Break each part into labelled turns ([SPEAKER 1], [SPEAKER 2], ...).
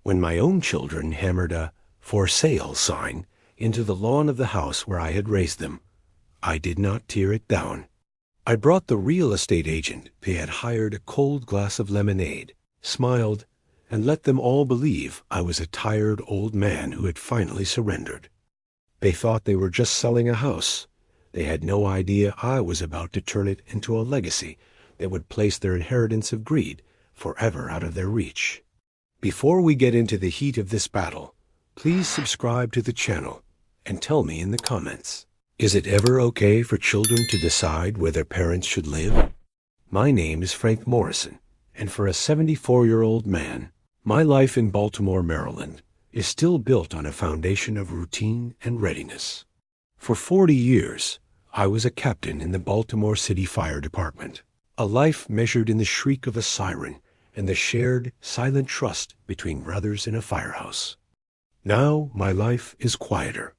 [SPEAKER 1] when my own children hammered a "for sale" sign into the lawn of the house where I had raised them. I did not tear it down. I brought the real estate agent they had hired a cold glass of lemonade, smiled, and let them all believe I was a tired old man who had finally surrendered. They thought they were just selling a house. They had no idea I was about to turn it into a legacy that would place their inheritance of greed forever out of their reach. Before we get into the heat of this battle, please subscribe to the channel and tell me in the comments, is it ever okay for children to decide where their parents should live? My name is Frank Morrison, and for a 74-year-old man, my life in Baltimore, Maryland, is still built on a foundation of routine and readiness. For 40 years, I was a captain in the Baltimore City Fire Department, a life measured in the shriek of a siren and the shared, silent trust between brothers in a firehouse. Now my life is quieter.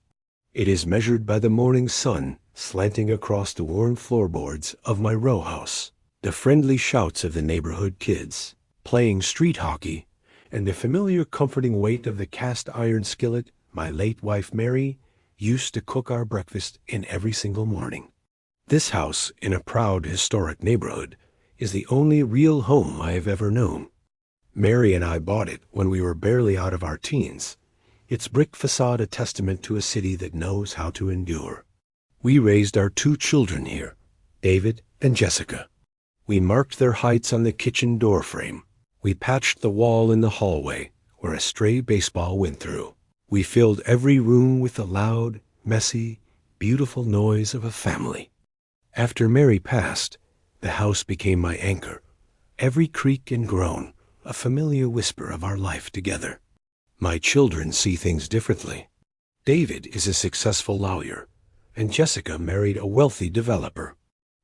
[SPEAKER 1] It is measured by the morning sun slanting across the worn floorboards of my row house, the friendly shouts of the neighborhood kids playing street hockey, and the familiar comforting weight of the cast iron skillet my late wife Mary used to cook our breakfast in every single morning. This house in a proud historic neighborhood is the only real home I have ever known. Mary and I bought it when we were barely out of our teens, its brick facade a testament to a city that knows how to endure. We raised our 2 children here, David and Jessica. We marked their heights on the kitchen door frame. We patched the wall in the hallway where a stray baseball went through. We filled every room with the loud, messy, beautiful noise of a family. After Mary passed, the house became my anchor, every creak and groan a familiar whisper of our life together. My children see things differently. David is a successful lawyer, and Jessica married a wealthy developer.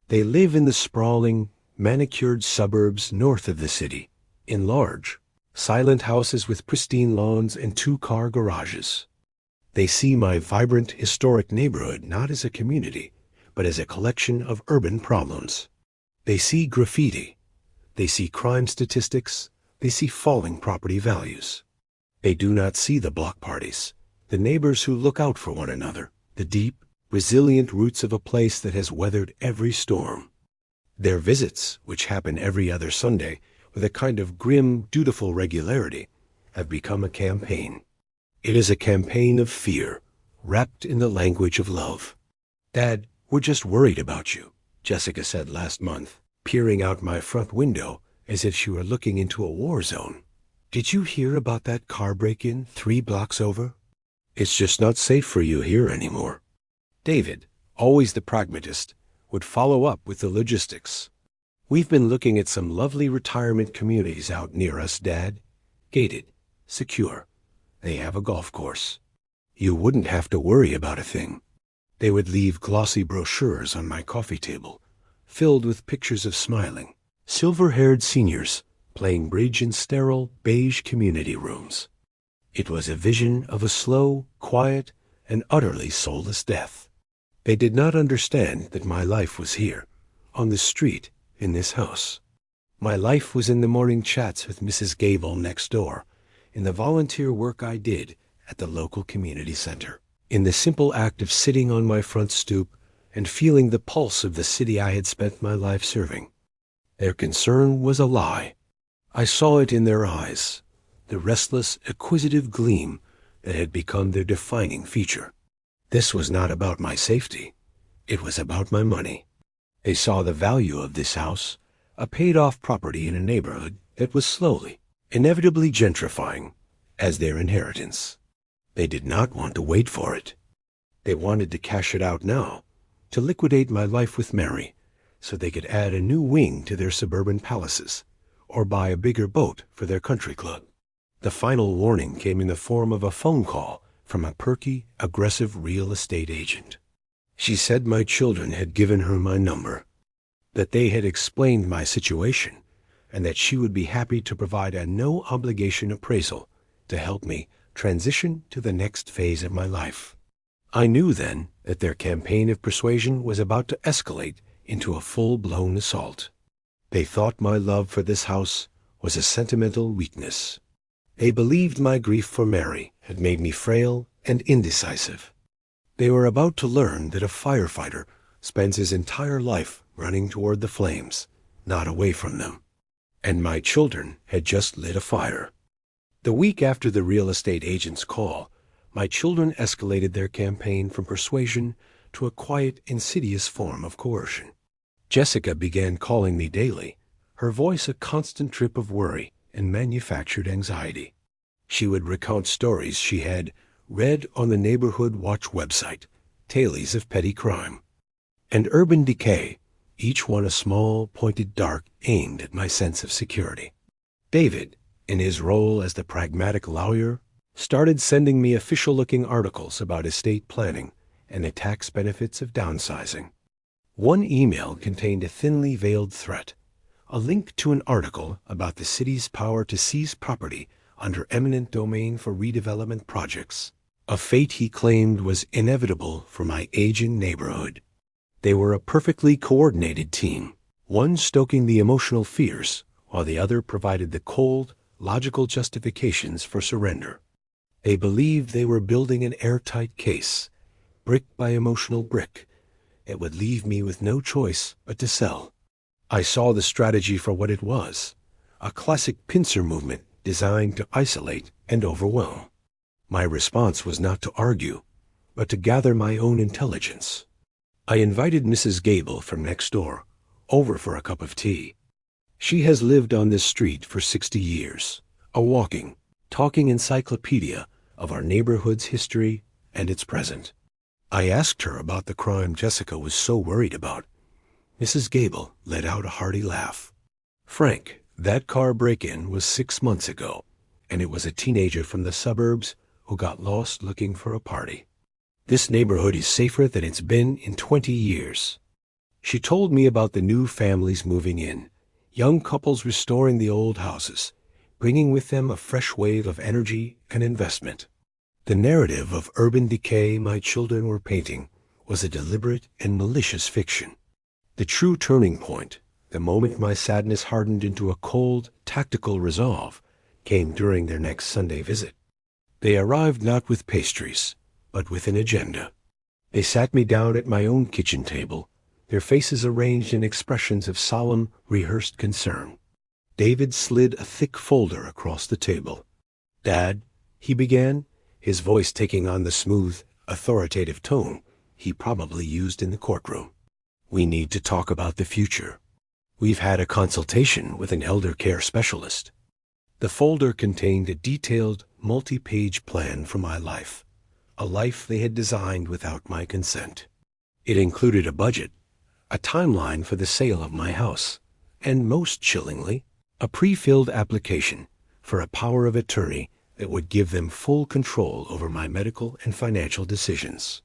[SPEAKER 1] They live in the sprawling, manicured suburbs north of the city, in large, silent houses with pristine lawns and 2-car garages. They see my vibrant, historic neighborhood not as a community, but as a collection of urban problems. They see graffiti. They see crime statistics. They see falling property values. They do not see the block parties, the neighbors who look out for one another, the deep, resilient roots of a place that has weathered every storm. Their visits, which happen every other Sunday with a kind of grim, dutiful regularity, have become a campaign. It is a campaign of fear, wrapped in the language of love. "Dad, we're just worried about you," Jessica said last month, peering out my front window as if she were looking into a war zone. "Did you hear about that car break-in 3 blocks over? It's just not safe for you here anymore." David, always the pragmatist, would follow up with the logistics. "We've been looking at some lovely retirement communities out near us, Dad. Gated, secure. They have a golf course. You wouldn't have to worry about a thing." They would leave glossy brochures on my coffee table, filled with pictures of smiling, silver-haired seniors playing bridge in sterile, beige community rooms. It was a vision of a slow, quiet, and utterly soulless death. They did not understand that my life was here, on the street, in this house. My life was in the morning chats with Mrs. Gable next door, in the volunteer work I did at the local community center, in the simple act of sitting on my front stoop and feeling the pulse of the city I had spent my life serving. Their concern was a lie. I saw it in their eyes, the restless, acquisitive gleam that had become their defining feature. This was not about my safety. It was about my money. They saw the value of this house, a paid-off property in a neighborhood that was slowly, inevitably gentrifying, as their inheritance. They did not want to wait for it. They wanted to cash it out now, to liquidate my life with Mary, so they could add a new wing to their suburban palaces, or buy a bigger boat for their country club. The final warning came in the form of a phone call from a perky, aggressive real estate agent. She said my children had given her my number, that they had explained my situation, and that she would be happy to provide a no-obligation appraisal to help me transition to the next phase of my life. I knew then that their campaign of persuasion was about to escalate into a full-blown assault. They thought my love for this house was a sentimental weakness. They believed my grief for Mary had made me frail and indecisive. They were about to learn that a firefighter spends his entire life running toward the flames, not away from them. And my children had just lit a fire. The week after the real estate agent's call, my children escalated their campaign from persuasion to a quiet, insidious form of coercion. Jessica began calling me daily, her voice a constant trip of worry and manufactured anxiety. She would recount stories she had read on the Neighborhood Watch website, tales of petty crime, and urban decay, each one a small, pointed dart aimed at my sense of security. David, in his role as the pragmatic lawyer, started sending me official-looking articles about estate planning and the tax benefits of downsizing. One email contained a thinly veiled threat, a link to an article about the city's power to seize property under eminent domain for redevelopment projects, a fate he claimed was inevitable for my aging neighborhood. They were a perfectly coordinated team, one stoking the emotional fears, while the other provided the cold, logical justifications for surrender. They believed they were building an airtight case, brick by emotional brick. It would leave me with no choice but to sell. I saw the strategy for what it was, a classic pincer movement designed to isolate and overwhelm. My response was not to argue, but to gather my own intelligence. I invited Mrs. Gable from next door over for a cup of tea. She has lived on this street for 60 years, a walking, talking encyclopedia of our neighborhood's history and its present. I asked her about the crime Jessica was so worried about. Mrs. Gable let out a hearty laugh. "Frank, that car break-in was 6 months ago, and it was a teenager from the suburbs who got lost looking for a party. This neighborhood is safer than it's been in 20 years. She told me about the new families moving in, young couples restoring the old houses, bringing with them a fresh wave of energy and investment. The narrative of urban decay my children were painting was a deliberate and malicious fiction. The true turning point, the moment my sadness hardened into a cold, tactical resolve, came during their next Sunday visit. They arrived not with pastries, but with an agenda. They sat me down at my own kitchen table, their faces arranged in expressions of solemn, rehearsed concern. David slid a thick folder across the table. "Dad," he began, his voice taking on the smooth, authoritative tone he probably used in the courtroom. "We need to talk about the future. We've had a consultation with an elder care specialist." The folder contained a detailed, multi-page plan for my life, a life they had designed without my consent. It included a budget, a timeline for the sale of my house, and most chillingly, a pre-filled application for a power of attorney that would give them full control over my medical and financial decisions.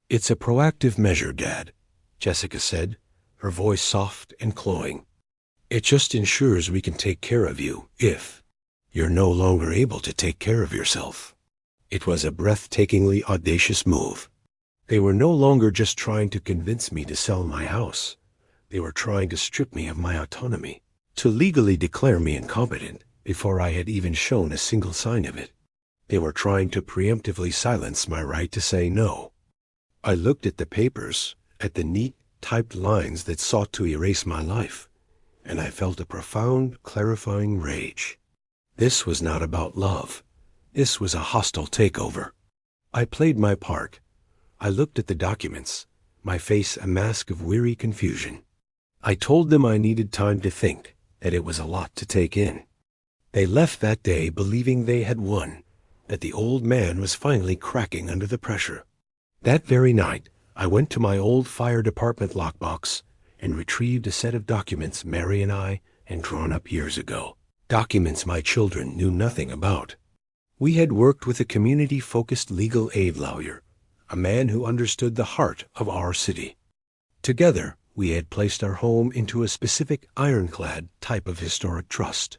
[SPEAKER 1] "It's a proactive measure, Dad," Jessica said, her voice soft and cloying. "It just ensures we can take care of you if you're no longer able to take care of yourself." It was a breathtakingly audacious move. They were no longer just trying to convince me to sell my house. They were trying to strip me of my autonomy, to legally declare me incompetent before I had even shown a single sign of it. They were trying to preemptively silence my right to say no. I looked at the papers, at the neat, typed lines that sought to erase my life, and I felt a profound, clarifying rage. This was not about love. This was a hostile takeover. I played my part. I looked at the documents, my face a mask of weary confusion. I told them I needed time to think, that it was a lot to take in. They left that day believing they had won, that the old man was finally cracking under the pressure. That very night, I went to my old fire department lockbox and retrieved a set of documents Mary and I had drawn up years ago, documents my children knew nothing about. We had worked with a community-focused legal aid lawyer, a man who understood the heart of our city. Together, we had placed our home into a specific ironclad type of historic trust.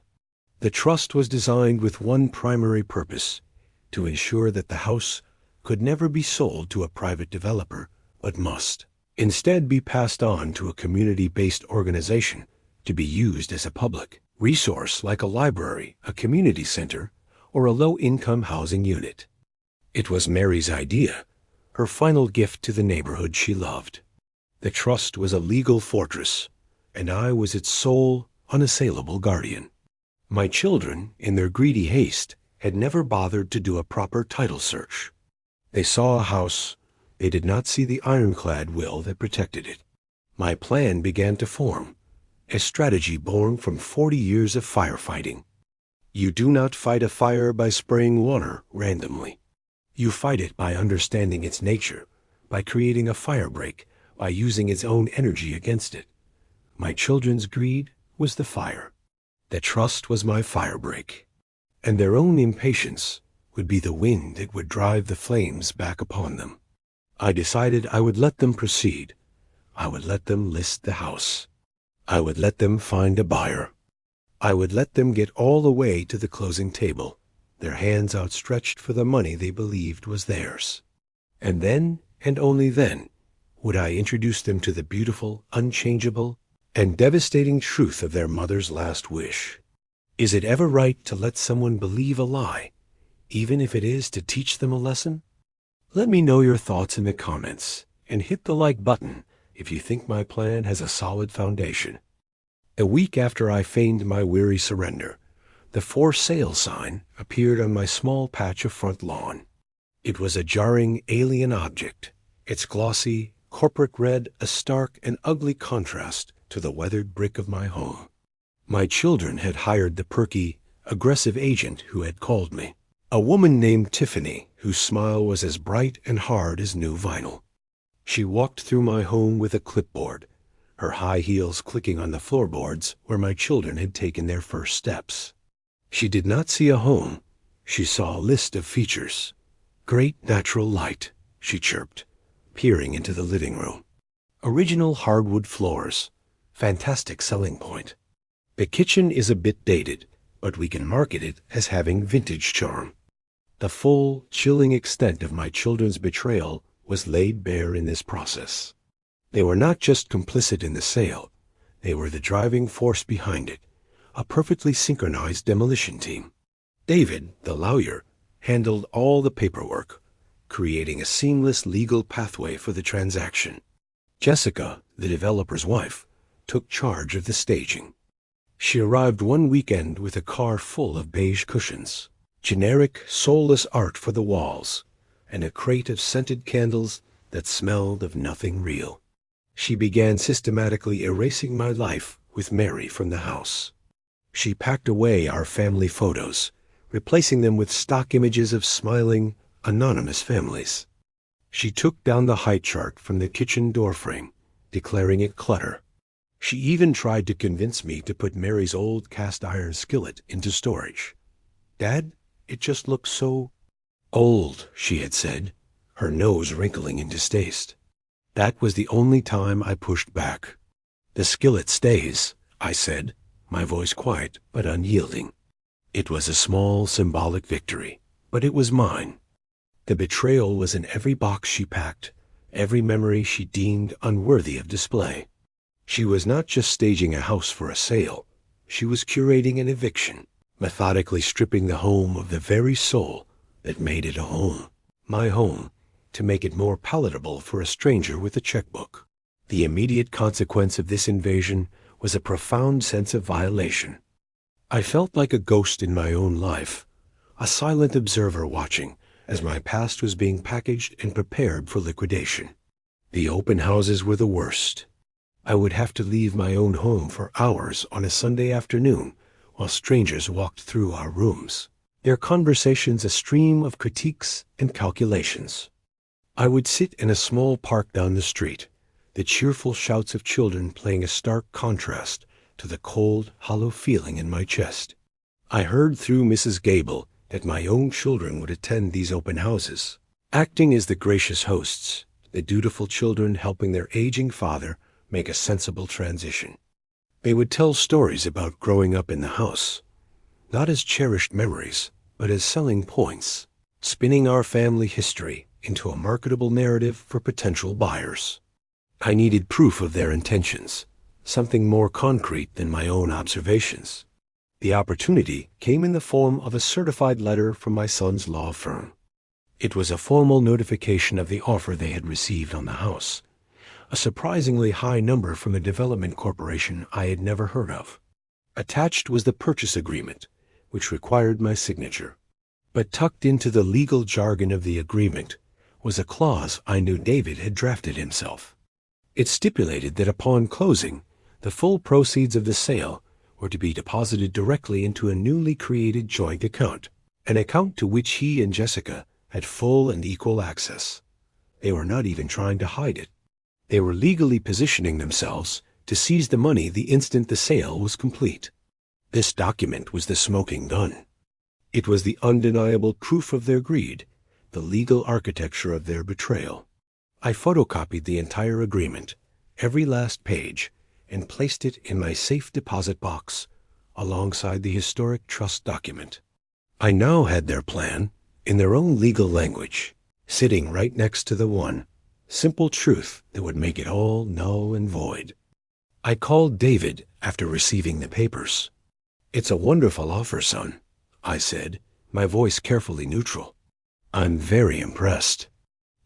[SPEAKER 1] The trust was designed with one primary purpose, to ensure that the house could never be sold to a private developer, but must instead be passed on to a community-based organization to be used as a public resource like a library, a community center, or a low-income housing unit. It was Mary's idea, her final gift to the neighborhood she loved. The trust was a legal fortress, and I was its sole, unassailable guardian. My children, in their greedy haste, had never bothered to do a proper title search. They saw a house. They did not see the ironclad will that protected it. My plan began to form, a strategy born from 40 years of firefighting. You do not fight a fire by spraying water randomly. You fight it by understanding its nature, by creating a firebreak, by using its own energy against it. My children's greed was the fire. Their trust was my firebreak. And their own impatience would be the wind that would drive the flames back upon them. I decided I would let them proceed. I would let them list the house. I would let them find a buyer. I would let them get all the way to the closing table, their hands outstretched for the money they believed was theirs. And then, and only then, would I introduce them to the beautiful, unchangeable, and devastating truth of their mother's last wish. Is it ever right to let someone believe a lie, even if it is to teach them a lesson? Let me know your thoughts in the comments, and hit the like button if you think my plan has a solid foundation. A week after I feigned my weary surrender, the for sale sign appeared on my small patch of front lawn. It was a jarring alien object, its glossy, corporate red a stark and ugly contrast to the weathered brick of my home. My children had hired the perky, aggressive agent who had called me, a woman named Tiffany, whose smile was as bright and hard as new vinyl. She walked through my home with a clipboard, her high heels clicking on the floorboards where my children had taken their first steps. She did not see a home. She saw a list of features. Great natural light, she chirped, peering into the living room. Original hardwood floors. Fantastic selling point. The kitchen is a bit dated, but we can market it as having vintage charm. The full, chilling extent of my children's betrayal was laid bare in this process. They were not just complicit in the sale, they were the driving force behind it, a perfectly synchronized demolition team. David, the lawyer, handled all the paperwork, creating a seamless legal pathway for the transaction. Jessica, the developer's wife, took charge of the staging. She arrived one weekend with a car full of beige cushions, generic, soulless art for the walls, and a crate of scented candles that smelled of nothing real. She began systematically erasing my life with Mary from the house. She packed away our family photos, replacing them with stock images of smiling, anonymous families. She took down the height chart from the kitchen doorframe, declaring it clutter. She even tried to convince me to put Mary's old cast-iron skillet into storage. "Dad, it just looks so old," she had said, her nose wrinkling in distaste. That was the only time I pushed back. "The skillet stays," I said, my voice quiet but unyielding. It was a small, symbolic victory, but it was mine. The betrayal was in every box she packed, every memory she deemed unworthy of display. She was not just staging a house for a sale. She was curating an eviction, methodically stripping the home of the very soul that made it a home, my home, to make it more palatable for a stranger with a checkbook. The immediate consequence of this invasion was a profound sense of violation. I felt like a ghost in my own life, a silent observer watching as my past was being packaged and prepared for liquidation. The open houses were the worst. I would have to leave my own home for hours on a Sunday afternoon while strangers walked through our rooms, their conversations a stream of critiques and calculations. I would sit in a small park down the street, the cheerful shouts of children playing a stark contrast to the cold, hollow feeling in my chest. I heard through Mrs. Gable that my own children would attend these open houses, acting as the gracious hosts, the dutiful children helping their aging father make a sensible transition. They would tell stories about growing up in the house, not as cherished memories, but as selling points, spinning our family history into a marketable narrative for potential buyers. I needed proof of their intentions, something more concrete than my own observations. The opportunity came in the form of a certified letter from my son's law firm. It was a formal notification of the offer they had received on the house, a surprisingly high number from a development corporation I had never heard of. Attached was the purchase agreement, which required my signature. But tucked into the legal jargon of the agreement was a clause I knew David had drafted himself. It stipulated that upon closing, the full proceeds of the sale were to be deposited directly into a newly created joint account, an account to which he and Jessica had full and equal access. They were not even trying to hide it. They were legally positioning themselves to seize the money the instant the sale was complete. This document was the smoking gun. It was the undeniable proof of their greed, the legal architecture of their betrayal. I photocopied the entire agreement, every last page, and placed it in my safe deposit box alongside the historic trust document. I now had their plan, in their own legal language, sitting right next to the one simple truth that would make it all null and void. I called David after receiving the papers. "It's a wonderful offer, son," I said, my voice carefully neutral. "I'm very impressed."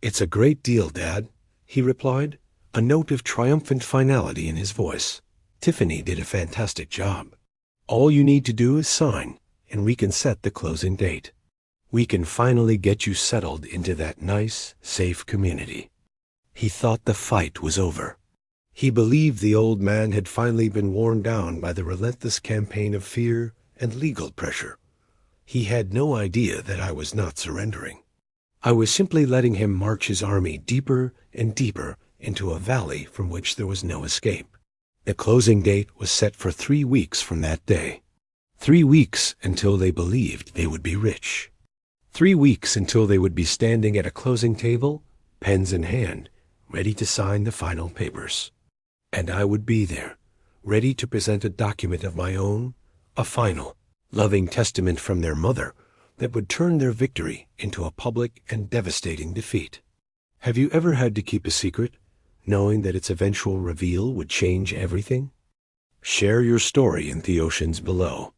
[SPEAKER 1] "It's a great deal, Dad," he replied, a note of triumphant finality in his voice. "Tiffany did a fantastic job. All you need to do is sign, and we can set the closing date. We can finally get you settled into that nice, safe community." He thought the fight was over. He believed the old man had finally been worn down by the relentless campaign of fear and legal pressure. He had no idea that I was not surrendering. I was simply letting him march his army deeper and deeper into a valley from which there was no escape. The closing date was set for 3 weeks from that day. 3 weeks until they believed they would be rich. 3 weeks until they would be standing at a closing table, pens in hand, ready to sign the final papers. And I would be there, ready to present a document of my own, a final, loving testament from their mother that would turn their victory into a public and devastating defeat. Have you ever had to keep a secret, knowing that its eventual reveal would change everything? Share your story in the oceans below.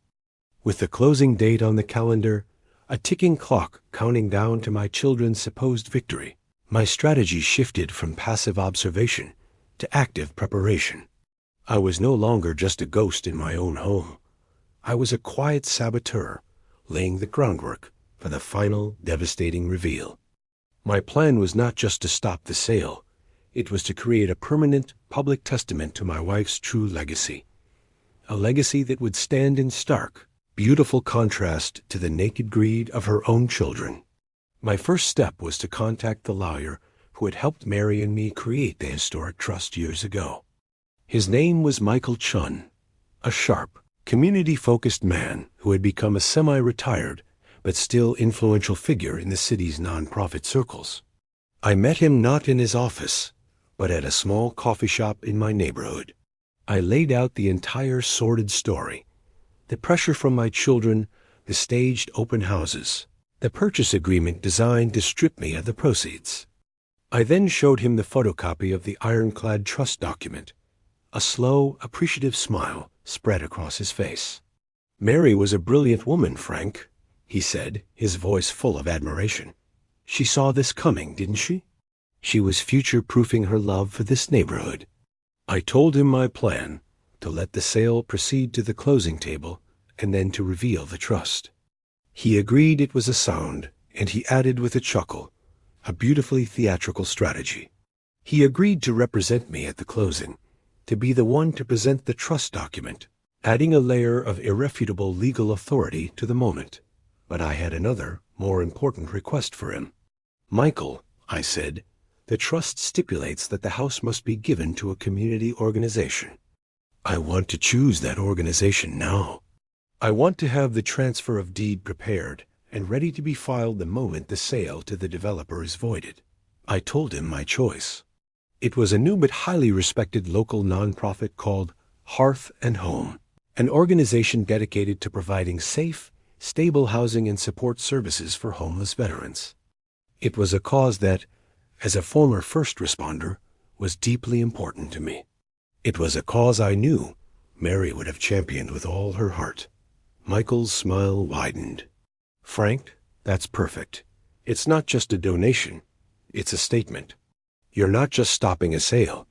[SPEAKER 1] With the closing date on the calendar, a ticking clock counting down to my children's supposed victory, my strategy shifted from passive observation to active preparation. I was no longer just a ghost in my own home. I was a quiet saboteur, laying the groundwork for the final devastating reveal. My plan was not just to stop the sale. It was to create a permanent public testament to my wife's true legacy. A legacy that would stand in stark, beautiful contrast to the naked greed of her own children. My first step was to contact the lawyer who had helped Mary and me create the historic trust years ago. His name was Michael Chun, a sharp, community-focused man who had become a semi-retired but still influential figure in the city's nonprofit circles. I met him not in his office, but at a small coffee shop in my neighborhood. I laid out the entire sordid story, the pressure from my children, the staged open houses, the purchase agreement designed to strip me of the proceeds. I then showed him the photocopy of the ironclad trust document. A slow, appreciative smile spread across his face. "Mary was a brilliant woman, Frank," he said, his voice full of admiration. "She saw this coming, didn't she? She was future-proofing her love for this neighborhood." I told him my plan, to let the sale proceed to the closing table and then to reveal the trust. He agreed it was a sound, and he added with a chuckle, a beautifully theatrical strategy. He agreed to represent me at the closing, to be the one to present the trust document, adding a layer of irrefutable legal authority to the moment. But I had another, more important request for him. "Michael," I said, "the trust stipulates that the house must be given to a community organization. I want to choose that organization now. I want to have the transfer of deed prepared and ready to be filed the moment the sale to the developer is voided." I told him my choice. It was a new but highly respected local nonprofit called Hearth and Home, an organization dedicated to providing safe, stable housing and support services for homeless veterans. It was a cause that, as a former first responder, was deeply important to me. It was a cause I knew Mary would have championed with all her heart. Michael's smile widened. Frank, that's perfect. It's not just a donation. It's a statement. You're not just stopping a sale.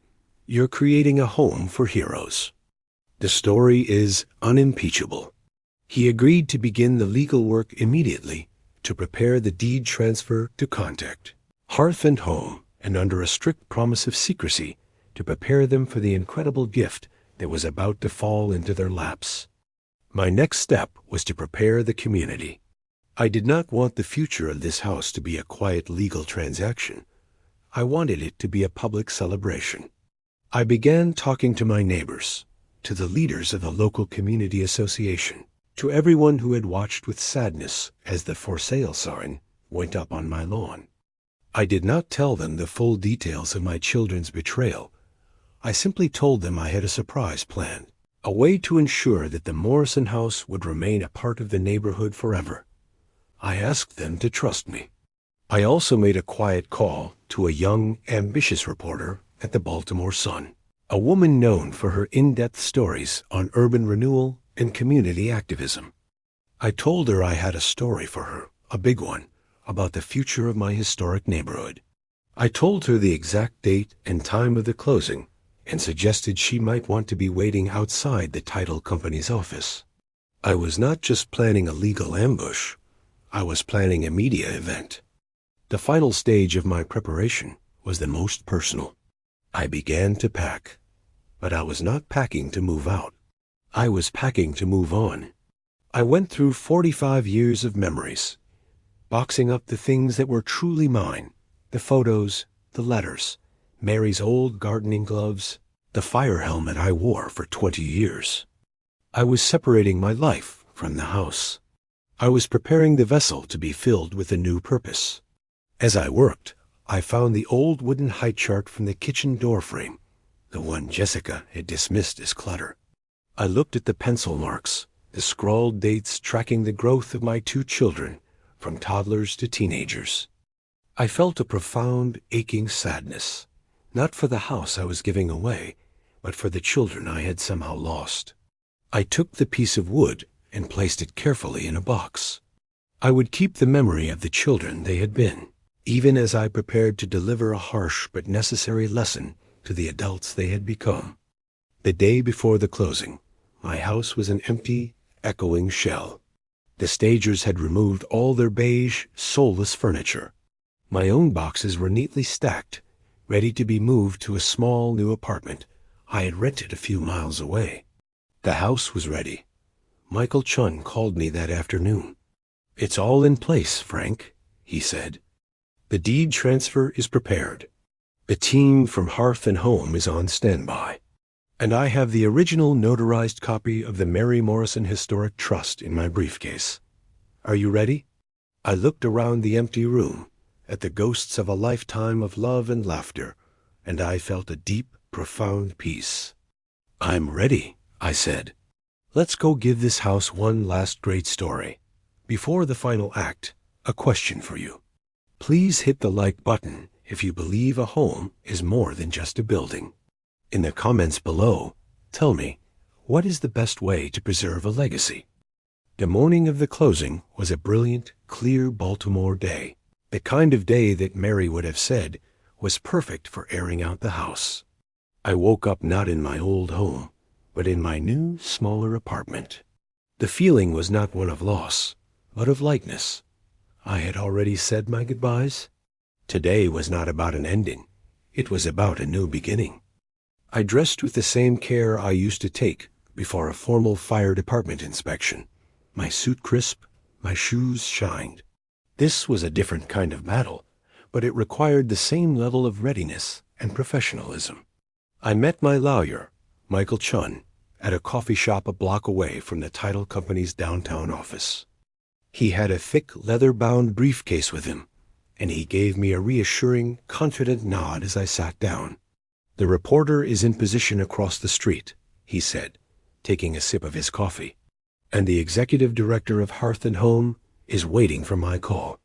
[SPEAKER 1] You're creating a home for heroes. The story is unimpeachable. He agreed to begin the legal work immediately to prepare the deed transfer to contact Hearth and Home, and under a strict promise of secrecy, to prepare them for the incredible gift that was about to fall into their laps. My next step was to prepare the community. I did not want the future of this house to be a quiet legal transaction. I wanted it to be a public celebration. I began talking to my neighbors, to the leaders of the local community association, to everyone who had watched with sadness as the for sale sign went up on my lawn. I did not tell them the full details of my children's betrayal. I simply told them I had a surprise planned, a way to ensure that the Morrison house would remain a part of the neighborhood forever. I asked them to trust me. I also made a quiet call to a young, ambitious reporter at the Baltimore Sun, a woman known for her in-depth stories on urban renewal and community activism. I told her I had a story for her, a big one, about the future of my historic neighborhood. I told her the exact date and time of the closing and suggested she might want to be waiting outside the title company's office. I was not just planning a legal ambush. I was planning a media event. The final stage of my preparation was the most personal. I began to pack, but I was not packing to move out. I was packing to move on. I went through 45 years of memories, boxing up the things that were truly mine, the photos, the letters, Mary's old gardening gloves, the fire helmet I wore for 20 years. I was separating my life from the house. I was preparing the vessel to be filled with a new purpose. As I worked, I found the old wooden height chart from the kitchen door frame, the one Jessica had dismissed as clutter. I looked at the pencil marks, the scrawled dates tracking the growth of my 2 children, from toddlers to teenagers. I felt a profound, aching sadness, not for the house I was giving away, but for the children I had somehow lost. I took the piece of wood and placed it carefully in a box. I would keep the memory of the children they had been, even as I prepared to deliver a harsh but necessary lesson to the adults they had become. The day before the closing, my house was an empty, echoing shell. The stagers had removed all their beige, soulless furniture. My own boxes were neatly stacked, ready to be moved to a small new apartment I had rented a few miles away. The house was ready. Michael Chun called me that afternoon. "It's all in place, Frank," he said. "The deed transfer is prepared. The team from Hearth and Home is on standby. And I have the original notarized copy of the Mary Morrison Historic Trust in my briefcase. Are you ready?" I looked around the empty room, at the ghosts of a lifetime of love and laughter, and I felt a deep, profound peace. "I'm ready," I said. "Let's go give this house one last great story. Before the final act, a question for you. Please hit the like button if you believe a home is more than just a building. In the comments below, tell me, what is the best way to preserve a legacy?" The morning of the closing was a brilliant, clear Baltimore day. The kind of day that Mary would have said was perfect for airing out the house. I woke up not in my old home, but in my new, smaller apartment. The feeling was not one of loss, but of lightness. I had already said my goodbyes. Today was not about an ending. It was about a new beginning. I dressed with the same care I used to take before a formal fire department inspection. My suit crisp, my shoes shined. This was a different kind of battle, but it required the same level of readiness and professionalism. I met my lawyer, Michael Chun, at a coffee shop a block away from the title company's downtown office. He had a thick, leather-bound briefcase with him, and he gave me a reassuring, confident nod as I sat down. "The reporter is in position across the street," he said, taking a sip of his coffee. "And the executive director of Hearth and Home is waiting for my call.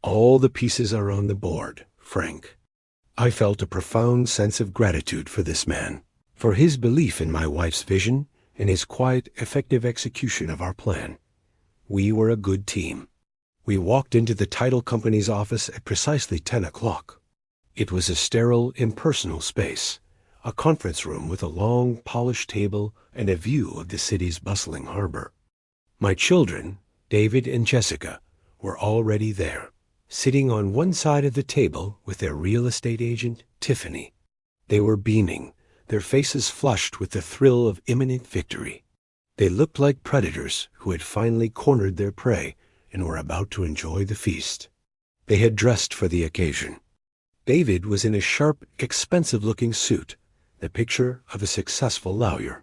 [SPEAKER 1] All the pieces are on the board, Frank." I felt a profound sense of gratitude for this man, for his belief in my wife's vision and his quiet, effective execution of our plan. We were a good team. We walked into the title company's office at precisely 10 o'clock. It was a sterile, impersonal space, a conference room with a long, polished table and a view of the city's bustling harbor. My children, David and Jessica, were already there, sitting on one side of the table with their real estate agent, Tiffany. They were beaming, their faces flushed with the thrill of imminent victory. They looked like predators who had finally cornered their prey and were about to enjoy the feast. They had dressed for the occasion. David was in a sharp, expensive-looking suit, the picture of a successful lawyer.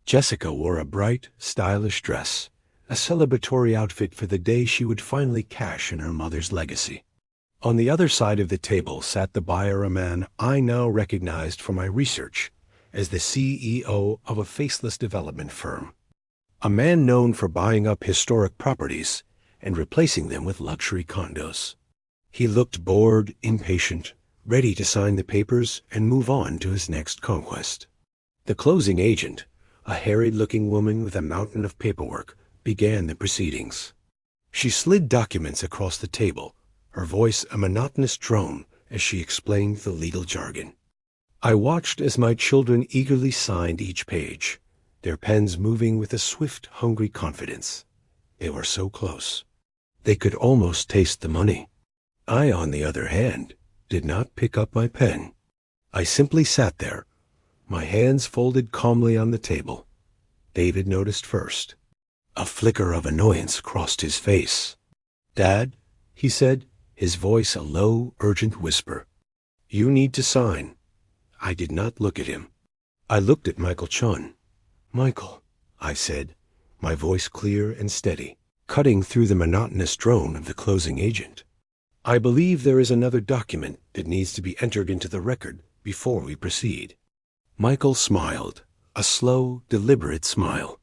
[SPEAKER 1] Jessica wore a bright, stylish dress, a celebratory outfit for the day she would finally cash in her mother's legacy. On the other side of the table sat the buyer, a man I now recognized from my research as the CEO of a faceless development firm. A man known for buying up historic properties and replacing them with luxury condos. He looked bored, impatient, ready to sign the papers and move on to his next conquest. The closing agent, a harried-looking woman with a mountain of paperwork, began the proceedings. She slid documents across the table, her voice a monotonous drone as she explained the legal jargon. I watched as my children eagerly signed each page, their pens moving with a swift, hungry confidence. They were so close. They could almost taste the money. I, on the other hand, did not pick up my pen. I simply sat there, my hands folded calmly on the table. David noticed first. A flicker of annoyance crossed his face. "Dad," he said, his voice a low, urgent whisper. "You need to sign." I did not look at him. I looked at Michael Chun. "Michael," I said, my voice clear and steady, cutting through the monotonous drone of the closing agent. "I believe there is another document that needs to be entered into the record before we proceed." Michael smiled, a slow, deliberate smile.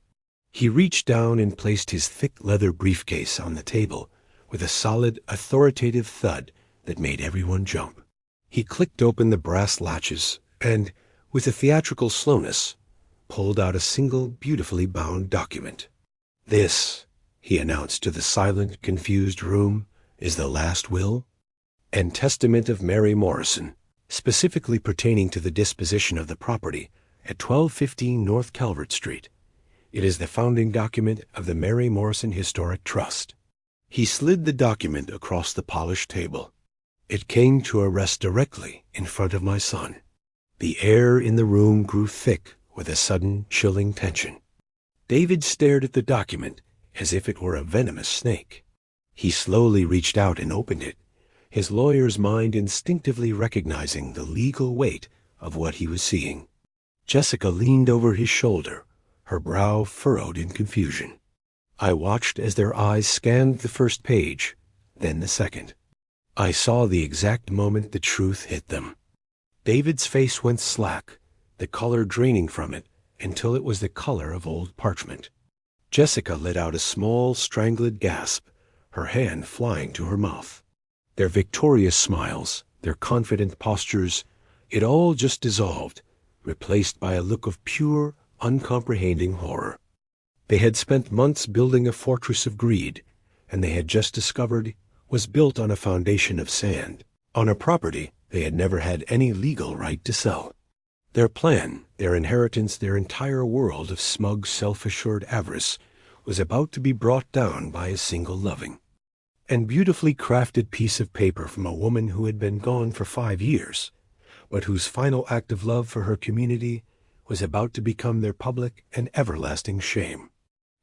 [SPEAKER 1] He reached down and placed his thick leather briefcase on the table with a solid, authoritative thud that made everyone jump. He clicked open the brass latches and, with a theatrical slowness, pulled out a single, beautifully bound document. "This," he announced to the silent, confused room, "is the last will and testament of Mary Morrison, specifically pertaining to the disposition of the property at 1215 North Calvert Street. It is the founding document of the Mary Morrison Historic Trust." He slid the document across the polished table. It came to a rest directly in front of my son. The air in the room grew thick with a sudden, chilling tension. David stared at the document as if it were a venomous snake. He slowly reached out and opened it, his lawyer's mind instinctively recognizing the legal weight of what he was seeing. Jessica leaned over his shoulder, her brow furrowed in confusion. I watched as their eyes scanned the first page, then the second. I saw the exact moment the truth hit them. David's face went slack, the color draining from it until it was the color of old parchment. Jessica let out a small, strangled gasp, her hand flying to her mouth. Their victorious smiles, their confident postures, it all just dissolved, replaced by a look of pure, uncomprehending horror. They had spent months building a fortress of greed, and they had just discovered was built on a foundation of sand, on a property they had never had any legal right to sell. Their plan, their inheritance, their entire world of smug, self-assured avarice was about to be brought down by a single loving and beautifully crafted piece of paper from a woman who had been gone for 5 years, but whose final act of love for her community was about to become their public and everlasting shame.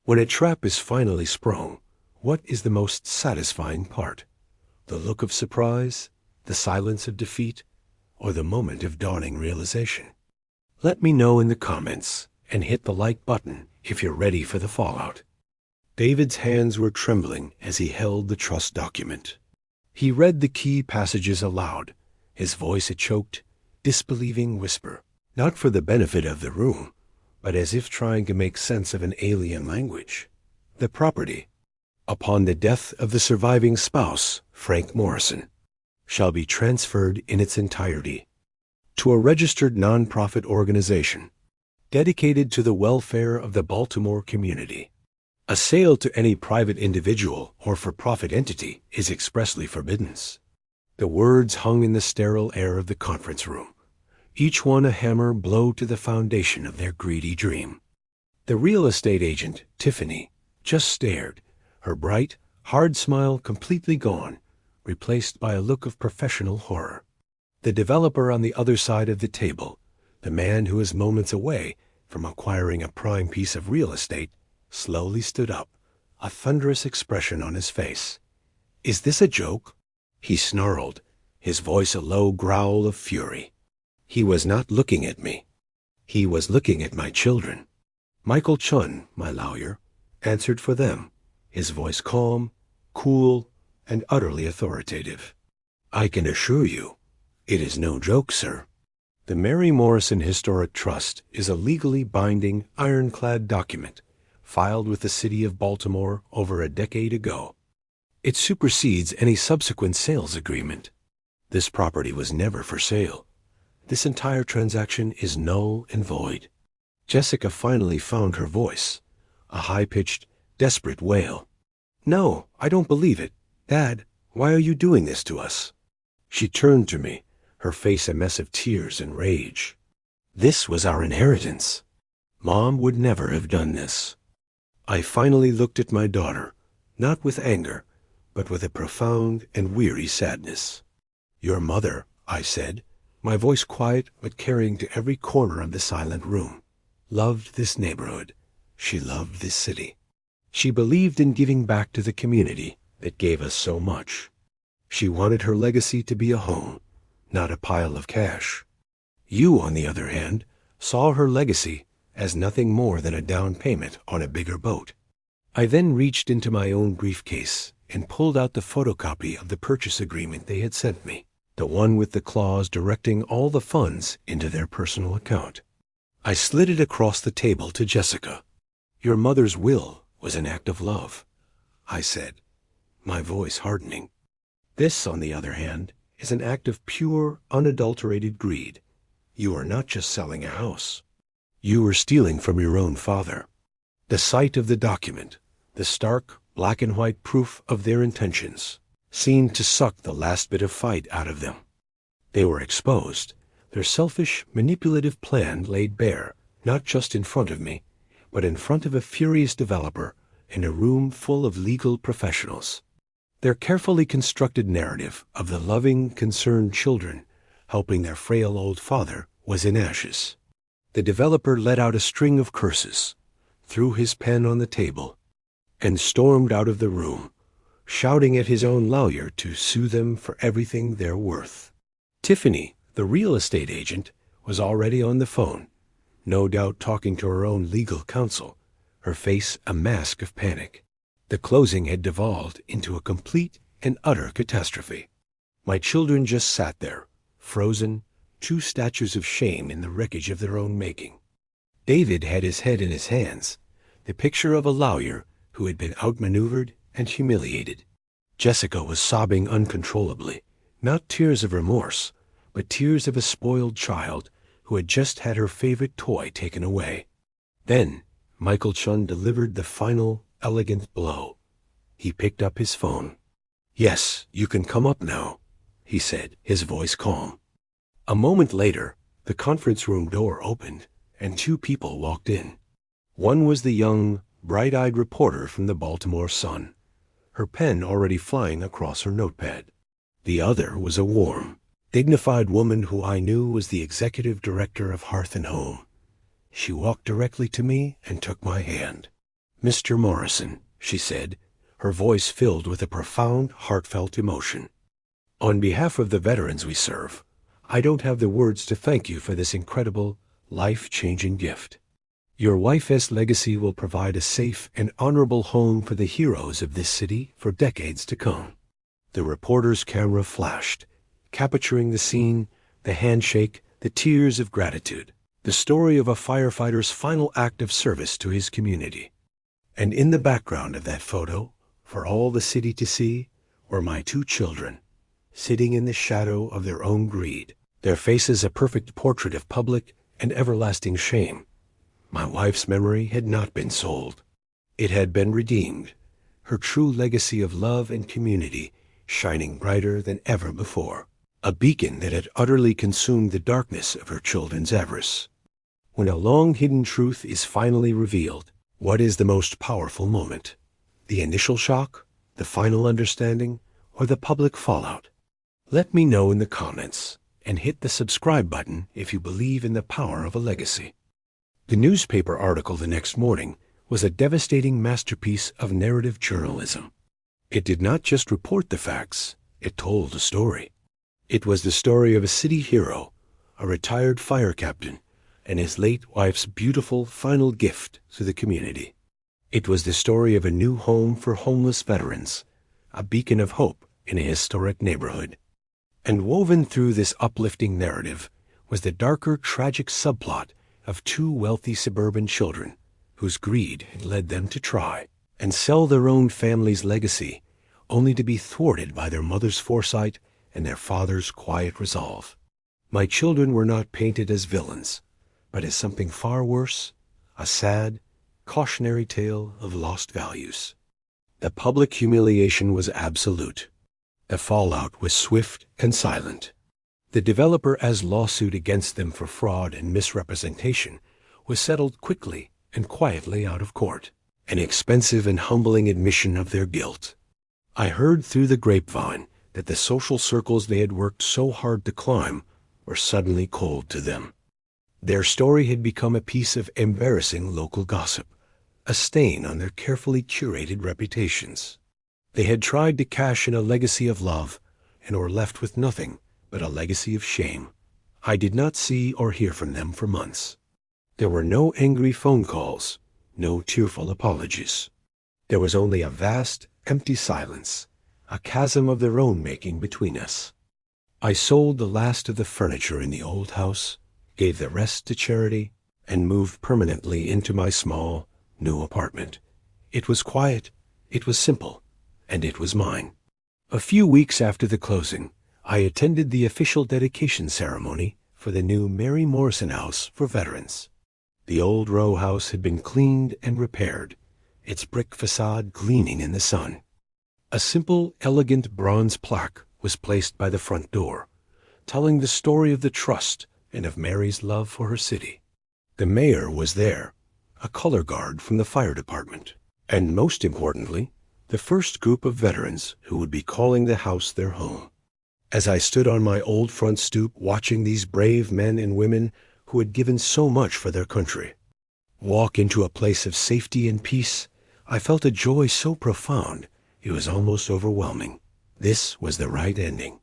[SPEAKER 1] When a trap is finally sprung, what is the most satisfying part? The look of surprise, the silence of defeat, or the moment of dawning realization? Let me know in the comments, and hit the like button if you're ready for the fallout. David's hands were trembling as he held the trust document. He read the key passages aloud, his voice a choked, disbelieving whisper, not for the benefit of the room, but as if trying to make sense of an alien language. The property, upon the death of the surviving spouse, Frank Morrison, shall be transferred in its entirety to a registered nonprofit organization dedicated to the welfare of the Baltimore community. A sale to any private individual or for-profit entity is expressly forbidden. The words hung in the sterile air of the conference room, each one a hammer blow to the foundation of their greedy dream. The real estate agent, Tiffany, just stared, her bright, hard smile completely gone, replaced by a look of professional horror. The developer on the other side of the table, the man who is moments away from acquiring a prime piece of real estate, slowly stood up, a thunderous expression on his face. "Is this a joke?" he snarled, his voice a low growl of fury. He was not looking at me. He was looking at my children. Michael Chun, my lawyer, answered for them, his voice calm, cool, and utterly authoritative. "I can assure you, it is no joke, sir. The Mary Morrison Historic Trust is a legally binding, ironclad document filed with the city of Baltimore over a decade ago. It supersedes any subsequent sales agreement. This property was never for sale. This entire transaction is null and void." Jessica finally found her voice, a high-pitched, desperate wail. "No, I don't believe it. Dad, why are you doing this to us?" She turned to me, her face a mess of tears and rage. "This was our inheritance. Mom would never have done this." I finally looked at my daughter, not with anger, but with a profound and weary sadness. "Your mother," I said, my voice quiet but carrying to every corner of the silent room, "loved this neighborhood. She loved this city. She believed in giving back to the community that gave us so much. She wanted her legacy to be a home, not a pile of cash. You, on the other hand, saw her legacy as nothing more than a down payment on a bigger boat." I then reached into my own briefcase and pulled out the photocopy of the purchase agreement they had sent me, the one with the clause directing all the funds into their personal account. I slid it across the table to Jessica. "Your mother's will was an act of love," I said, my voice hardening. "This, on the other hand, is an act of pure, unadulterated greed. You are not just selling a house. You were stealing from your own father." The sight of the document, the stark, black and white proof of their intentions, seemed to suck the last bit of fight out of them. They were exposed, their selfish, manipulative plan laid bare, not just in front of me, but in front of a furious developer in a room full of legal professionals. Their carefully constructed narrative of the loving, concerned children helping their frail old father was in ashes. The developer let out a string of curses, threw his pen on the table, and stormed out of the room, shouting at his own lawyer to sue them for everything they're worth. Tiffany, the real estate agent, was already on the phone, no doubt talking to her own legal counsel, her face a mask of panic. The closing had devolved into a complete and utter catastrophe. My children just sat there, frozen, two statues of shame in the wreckage of their own making. David had his head in his hands, the picture of a lawyer who had been outmaneuvered and humiliated. Jessica was sobbing uncontrollably, not tears of remorse, but tears of a spoiled child who had just had her favorite toy taken away. Then Michael Chun delivered the final, elegant blow. He picked up his phone. "Yes, you can come up now," he said, his voice calm. A moment later, the conference room door opened, and two people walked in. One was the young, bright-eyed reporter from the Baltimore Sun, her pen already flying across her notepad. The other was a warm, dignified woman who I knew was the executive director of Hearth and Home. She walked directly to me and took my hand. "Mr. Morrison," she said, her voice filled with a profound, heartfelt emotion. "On behalf of the veterans we serve, I don't have the words to thank you for this incredible, life-changing gift. Your wife's legacy will provide a safe and honorable home for the heroes of this city for decades to come." The reporter's camera flashed, capturing the scene, the handshake, the tears of gratitude, the story of a firefighter's final act of service to his community. And in the background of that photo, for all the city to see, were my two children, sitting in the shadow of their own greed, their faces a perfect portrait of public and everlasting shame. My wife's memory had not been sold. It had been redeemed, her true legacy of love and community shining brighter than ever before, a beacon that had utterly consumed the darkness of her children's avarice. When a long-hidden truth is finally revealed, what is the most powerful moment? The initial shock, the final understanding, or the public fallout? Let me know in the comments, and hit the subscribe button if you believe in the power of a legacy. The newspaper article the next morning was a devastating masterpiece of narrative journalism. It did not just report the facts, it told a story. It was the story of a city hero, a retired fire captain, and his late wife's beautiful final gift to the community. It was the story of a new home for homeless veterans, a beacon of hope in a historic neighborhood. And woven through this uplifting narrative was the darker, tragic subplot of two wealthy suburban children whose greed had led them to try and sell their own family's legacy, only to be thwarted by their mother's foresight and their father's quiet resolve. My children were not painted as villains, but as something far worse, a sad, cautionary tale of lost values. The public humiliation was absolute. The fallout was swift and silent. The developer's lawsuit against them for fraud and misrepresentation was settled quickly and quietly out of court, an expensive and humbling admission of their guilt. I heard through the grapevine that the social circles they had worked so hard to climb were suddenly cold to them. Their story had become a piece of embarrassing local gossip, a stain on their carefully curated reputations. They had tried to cash in a legacy of love and were left with nothing but a legacy of shame. I did not see or hear from them for months. There were no angry phone calls, no tearful apologies. There was only a vast, empty silence, a chasm of their own making between us. I sold the last of the furniture in the old house, gave the rest to charity, and moved permanently into my small, new apartment. It was quiet, it was simple, and it was mine. A few weeks after the closing, I attended the official dedication ceremony for the new Mary Morrison House for Veterans. The old row house had been cleaned and repaired, its brick facade gleaming in the sun. A simple, elegant bronze plaque was placed by the front door, telling the story of the trust and of Mary's love for her city. The mayor was there, a color guard from the fire department, and most importantly, the first group of veterans who would be calling the house their home. As I stood on my old front stoop watching these brave men and women who had given so much for their country walk into a place of safety and peace, I felt a joy so profound it was almost overwhelming. This was the right ending.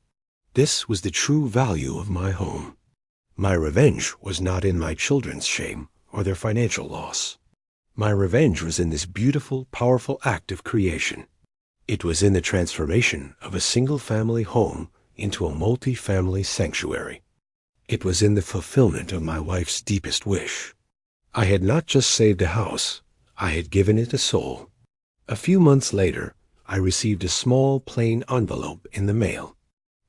[SPEAKER 1] This was the true value of my home. My revenge was not in my children's shame or their financial loss. My revenge was in this beautiful, powerful act of creation. It was in the transformation of a single-family home into a multi-family sanctuary. It was in the fulfillment of my wife's deepest wish. I had not just saved a house, I had given it a soul. A few months later, I received a small, plain envelope in the mail.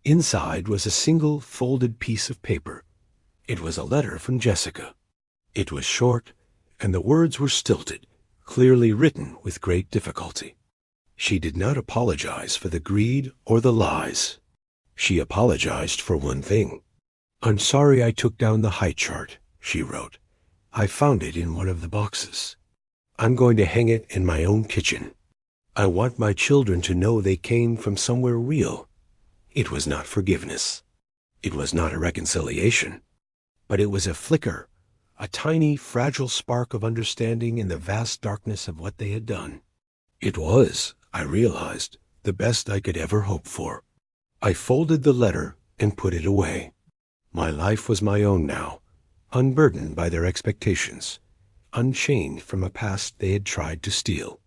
[SPEAKER 1] Inside was a single, folded piece of paper. It was a letter from Jessica. It was short, and the words were stilted, clearly written with great difficulty. She did not apologize for the greed or the lies. She apologized for one thing. "I'm sorry I took down the height chart," she wrote. "I found it in one of the boxes. I'm going to hang it in my own kitchen. I want my children to know they came from somewhere real." It was not forgiveness. It was not a reconciliation. But it was a flicker, a tiny, fragile spark of understanding in the vast darkness of what they had done. It was, I realized, the best I could ever hope for. I folded the letter and put it away. My life was my own now, unburdened by their expectations, unchained from a past they had tried to steal.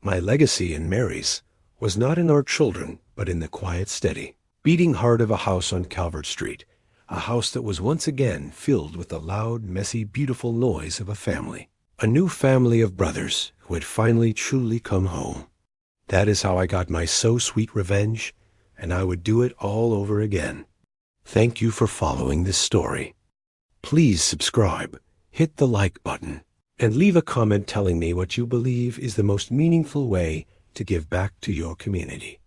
[SPEAKER 1] My legacy and Mary's was not in our children, but in the quiet, steady, beating heart of a house on Calvert Street, a house that was once again filled with the loud, messy, beautiful noise of a family, a new family of brothers who had finally truly come home. That is how I got my so sweet revenge, and I would do it all over again. Thank you for following this story. Please subscribe, hit the like button, and leave a comment telling me what you believe is the most meaningful way to give back to your community.